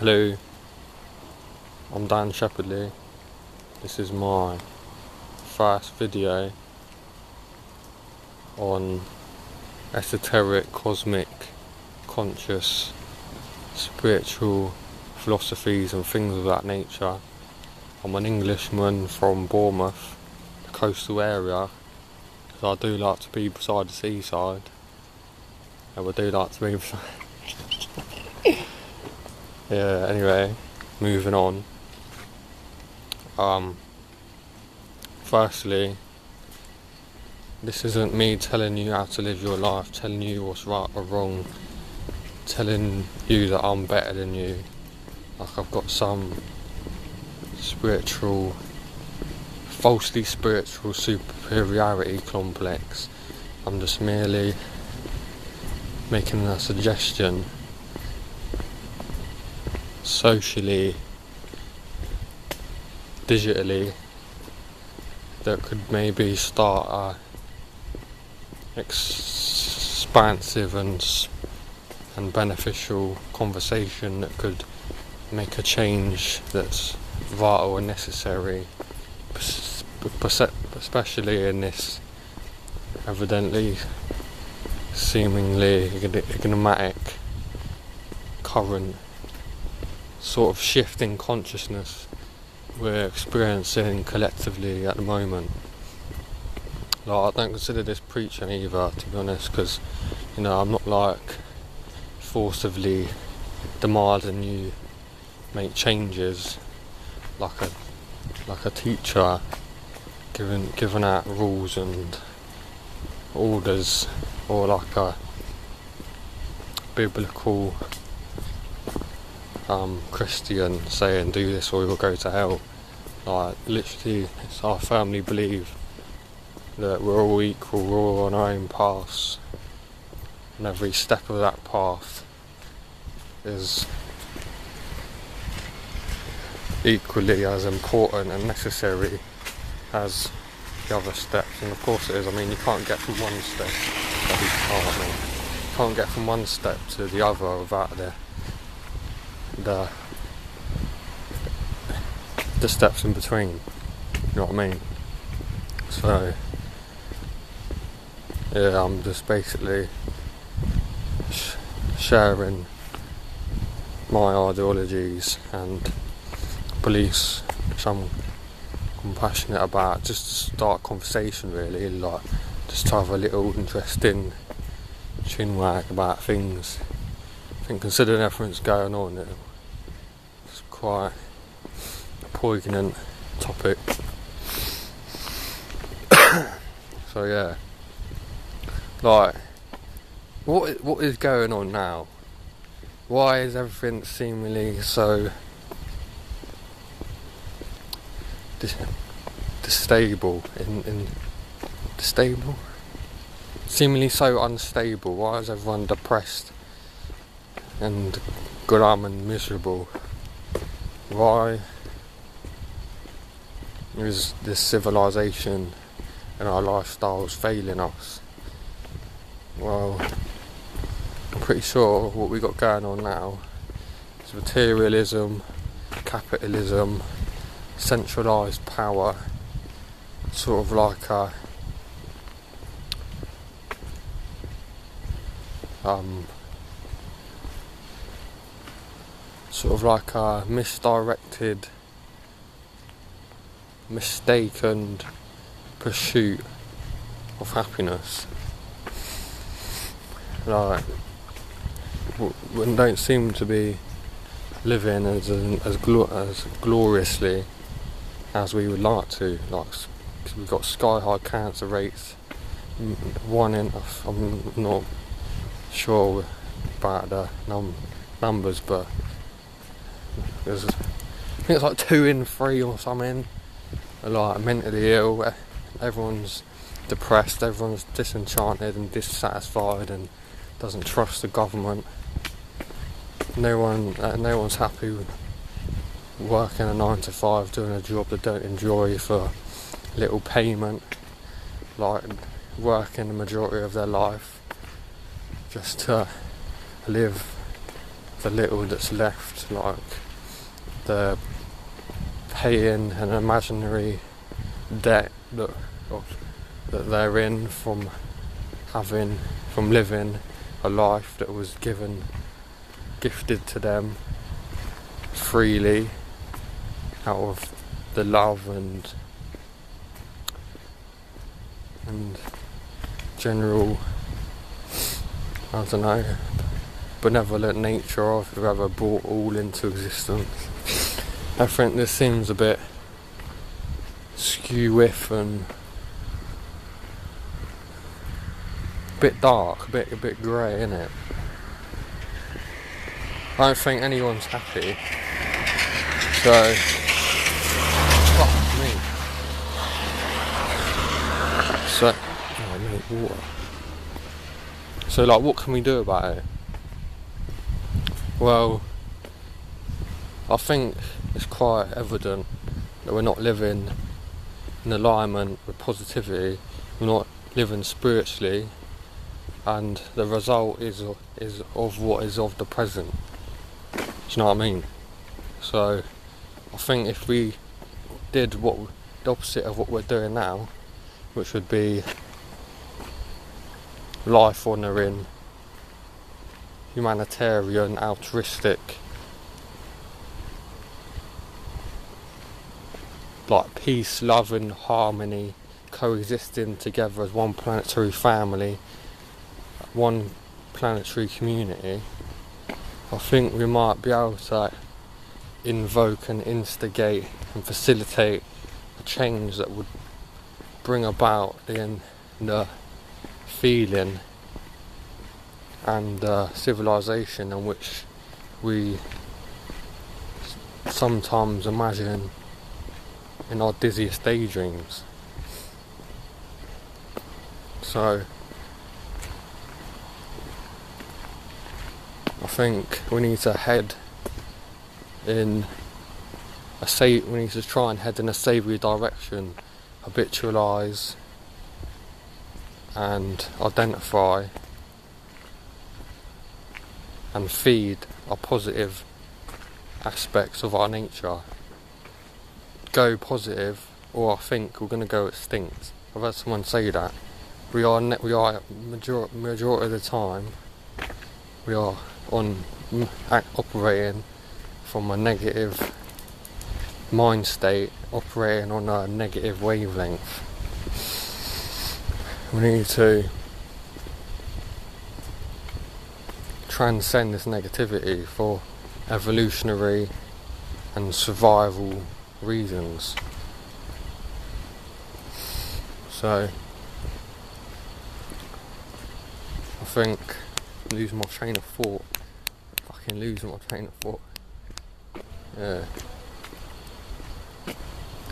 Hello, I'm Dan Shepperdley. This is my first video on esoteric, cosmic, conscious, spiritual philosophies and things of that nature. I'm an Englishman from Bournemouth, the coastal area, because I do like to be beside the seaside, and I do like to be beside... Yeah, anyway, moving on. Firstly, this isn't me telling you how to live your life, telling you what's right or wrong, telling you that I'm better than you, like I've got some falsely spiritual superiority complex. I'm just merely making a suggestion, socially, digitally, that could maybe start a expansive and beneficial conversation that could make a change that's vital and necessary, especially in this evidently seemingly enigmatic current sort of shift in consciousness we're experiencing collectively at the moment. Like, I don't consider this preaching either, to be honest, because I'm not like forcibly demanding you make changes like a teacher giving out rules and orders, or like a biblical Christian saying do this or you'll go to hell. Like, literally, I firmly believe that we're all equal, we're all on our own paths, and every step of that path is equally as important and necessary as the other steps. And of course it is. I mean, you can't get from one step to the other without the steps in between, you know what I mean? So yeah, I'm just basically sharing my ideologies and beliefs, which I'm compassionate about, just to start a conversation, really, like just to have a little interesting chinwag about things. I think, considering everything's going on, it's quite a poignant topic. So yeah, like, what is going on now? Why is everything seemingly so distable? Seemingly so unstable. Why is everyone depressed and glum and miserable? Why is this civilization and our lifestyles failing us? Well, I'm pretty sure what we got going on now is materialism, capitalism, centralised power, sort of like a misdirected, mistaken pursuit of happiness. Like, we don't seem to be living as gloriously as we would like to. Like, cause we've got sky high cancer rates. I'm not sure about the numbers, but I think it's like 2 in 3 or something are like mentally ill. Everyone's depressed, everyone's disenchanted and dissatisfied and doesn't trust the government. No one's happy working a 9 to 5, doing a job they don't enjoy for little payment, like working the majority of their life just to live the little that's left, like the paying an imaginary debt that they're in from living a life that was gifted to them freely out of the love and general, I don't know, benevolent nature of whoever brought all into existence. I think this seems a bit skew-with and a bit dark, a bit grey, innit? I don't think anyone's happy. So, fuck me. So, oh mate, water. So, like, what can we do about it? Well, I think it's quite evident that we're not living in alignment with positivity. We're not living spiritually, and the result is of what is of the present. Do you know what I mean? So, I think if we did the opposite of what we're doing now, which would be life honouring, humanitarian, altruistic, like peace, love and harmony, coexisting together as one planetary family, one planetary community, I think we might be able to invoke and instigate and facilitate a change that would bring about the feeling and civilization in which we sometimes imagine in our dizziest daydreams. So I think we need to try and head in a savoury direction, habitualise and identify and feed our positive aspects of our nature. Go positive, or I think we're going to go extinct. I've heard someone say that. We are majority of the time we are operating from a negative mind state, operating on a negative wavelength. We need to transcend this negativity for evolutionary and survival reasons. So I think losing my train of thought. Yeah.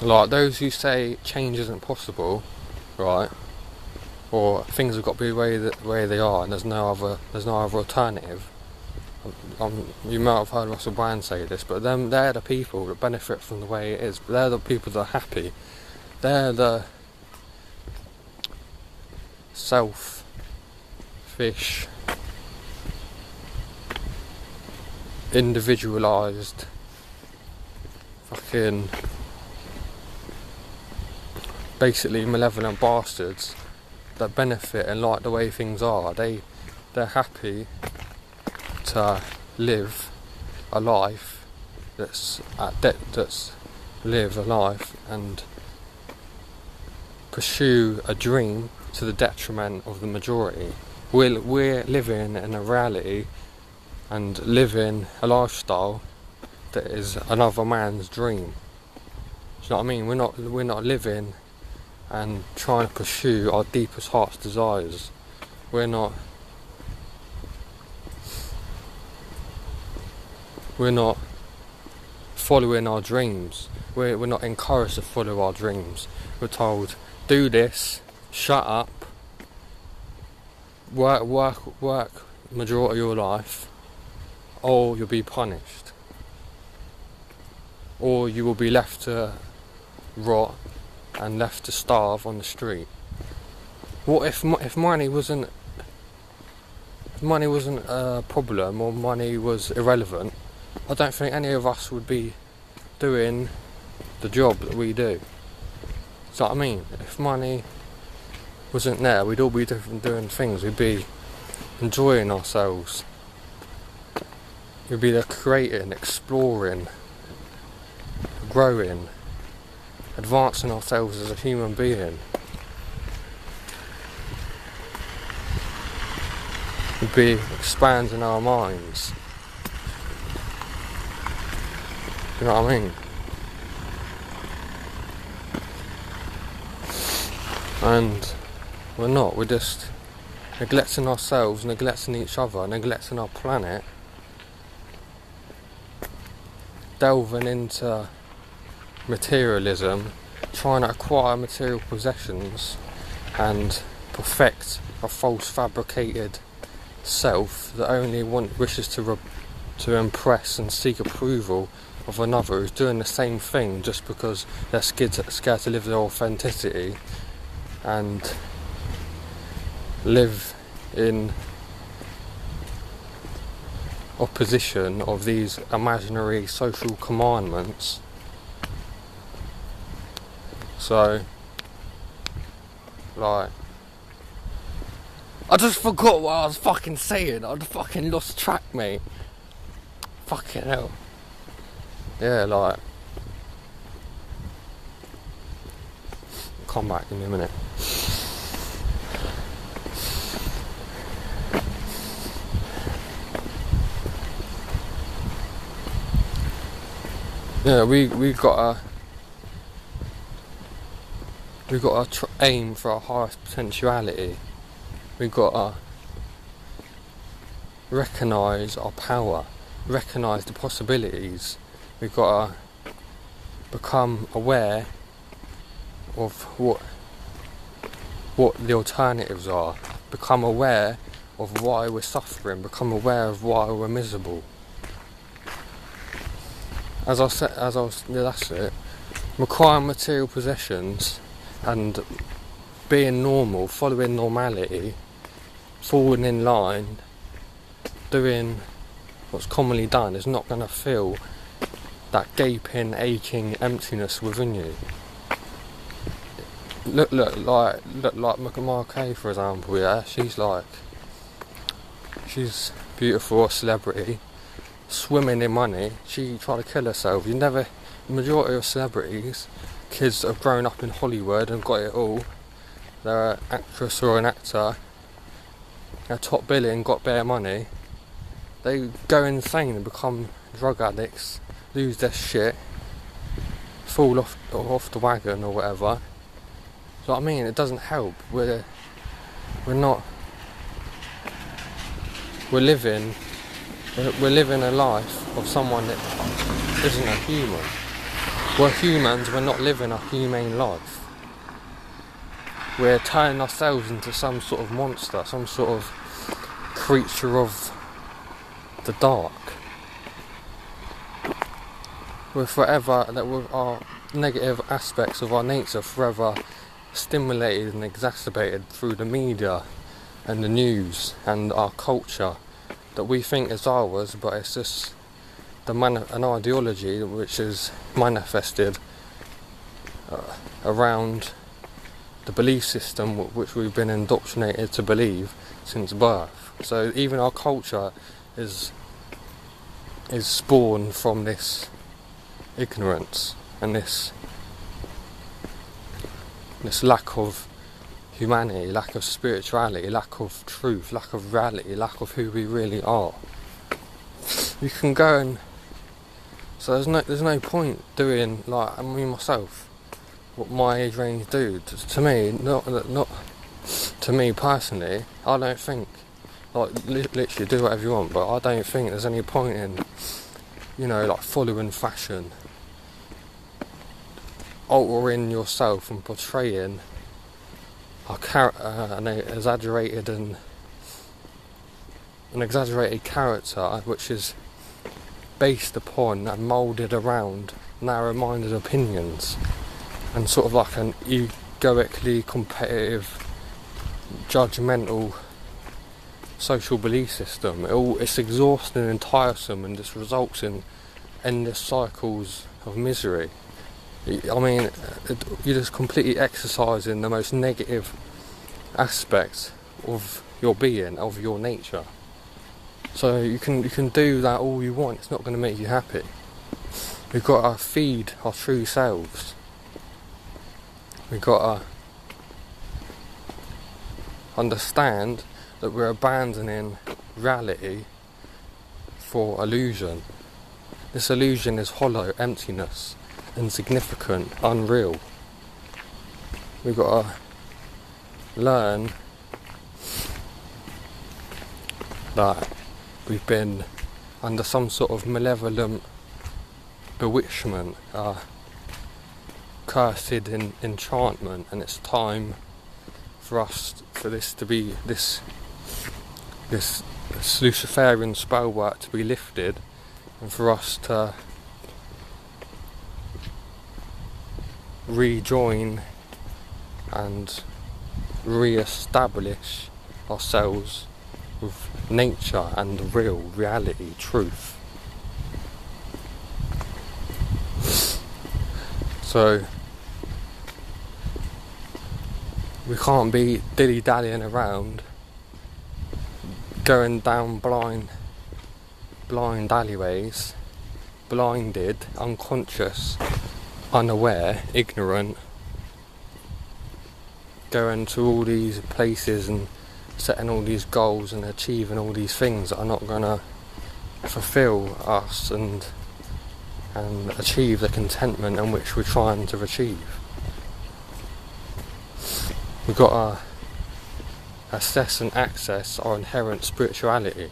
Like those who say change isn't possible, right? Or things have got to be the way they are, and there's no other alternative. You might have heard Russell Brand say this, but they're the people that benefit from the way it is. But they're the people that are happy. They're the selfish, individualised, fucking, basically malevolent bastards that benefit and like the way things are. They're happy to live a life live a life and pursue a dream to the detriment of the majority. We're living in a reality and living a lifestyle that is another man's dream. Do you know what I mean? We're not living and trying to pursue our deepest heart's desires. We're not following our dreams. We're not encouraged to follow our dreams. We're told, do this, shut up, work majority of your life, or you'll be punished, or you will be left to rot and left to starve on the street. What if money wasn't if money wasn't a problem or money was irrelevant, I don't think any of us would be doing the job that we do. So what I mean, if money wasn't there, we'd all be doing things. We'd be enjoying ourselves. We'd be there creating, exploring, growing, advancing ourselves as a human being. We'd be expanding our minds. You know what I mean? And we're not. We're just neglecting ourselves, neglecting each other, neglecting our planet, delving into materialism, trying to acquire material possessions and perfect a false fabricated self that only wishes to impress and seek approval of another who's doing the same thing just because they're scared to live their authenticity and live in opposition of these imaginary social commandments. So, like, I just forgot what I was fucking saying. I fucking lost track, mate. Fucking hell. Yeah, like, come back in a minute. Yeah, we gotta aim for our highest potentiality. We gotta recognise our power, recognise the possibilities. We gotta become aware of what the alternatives are. Become aware of why we're suffering. Become aware of why we're miserable. That's it. Acquiring material possessions and being normal, following normality, falling in line, doing what's commonly done is not going to fill that gaping, aching emptiness within you. Look like Mark, for example. Yeah, she's beautiful, a celebrity, swimming in money. She tried to kill herself. The majority of celebrities, kids that have grown up in Hollywood and got it all, they're an actress or an actor, they're top billing, got bare money, they go insane and become drug addicts, lose their shit, fall off the wagon or whatever. So I mean, it doesn't help. We're living a life of someone that isn't a human. We're humans, we're not living a humane life. We're turning ourselves into some sort of monster, some sort of creature of the dark. With our negative aspects of our nature forever stimulated and exacerbated through the media and the news and our culture that we think is ours, but it's just an ideology which is manifested around the belief system which we've been indoctrinated to believe since birth. So even our culture is spawned from this ignorance and this lack of humanity, lack of spirituality, lack of truth, lack of reality, lack of who we really are. You can go and so there's no point doing, like, I mean myself, what my age range do. To me, not to me personally, I don't think, like, literally do whatever you want, but I don't think there's any point in, like, following fashion, altering yourself and portraying an exaggerated character which is based upon and moulded around narrow-minded opinions and sort of like an egoically competitive, judgmental social belief system. It's exhausting and tiresome, and just results in endless cycles of misery. I mean, you're just completely exercising the most negative aspects of your being, of your nature. So you can do that all you want. It's not going to make you happy. We've got to feed our true selves. We've got to understand that we're abandoning reality for illusion. This illusion is hollow, emptiness, insignificant, unreal. We've got to learn that we've been under some sort of malevolent bewitchment, cursed enchantment, and it's time for this to be this Luciferian spellwork to be lifted, and for us to rejoin and re-establish ourselves with nature and the real reality, truth. So we can't be dilly-dallying around, going down blind alleyways, blinded, unconscious, unaware, ignorant, going to all these places and setting all these goals and achieving all these things that are not going to fulfill us and achieve the contentment in which we're trying to achieve. We've got to assess and access our inherent spirituality.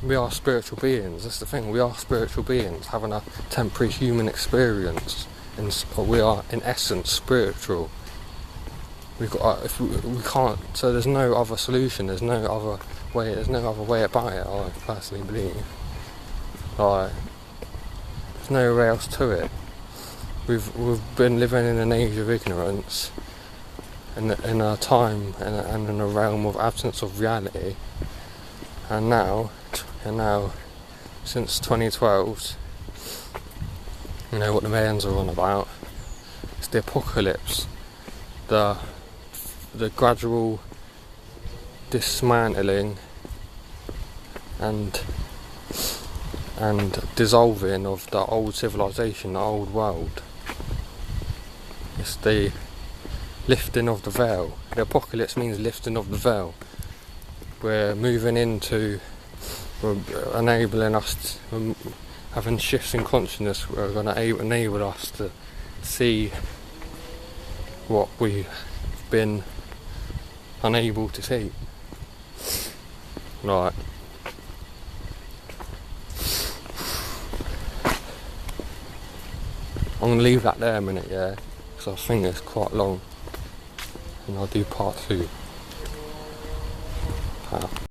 We are spiritual beings. That's the thing. We are spiritual beings having a temporary human experience, and we are in essence spiritual. We can't. So there's no other solution. There's no other way. There's no other way about it. I personally believe. There's nowhere else to it. We've been living in an age of ignorance, in a time and in a realm of absence of reality, and now since 2012, you know what the mayans are on about. It's the apocalypse, the gradual dismantling and dissolving of the old civilization, the old world. It's the lifting of the veil. The apocalypse means lifting of the veil. We're moving into, we're enabling us to, having shifts in consciousness. We're going to enable us to see what we've been unable to see. Right. I'm going to leave that there a minute, yeah, because I think it's quite long, and I'll do part 2.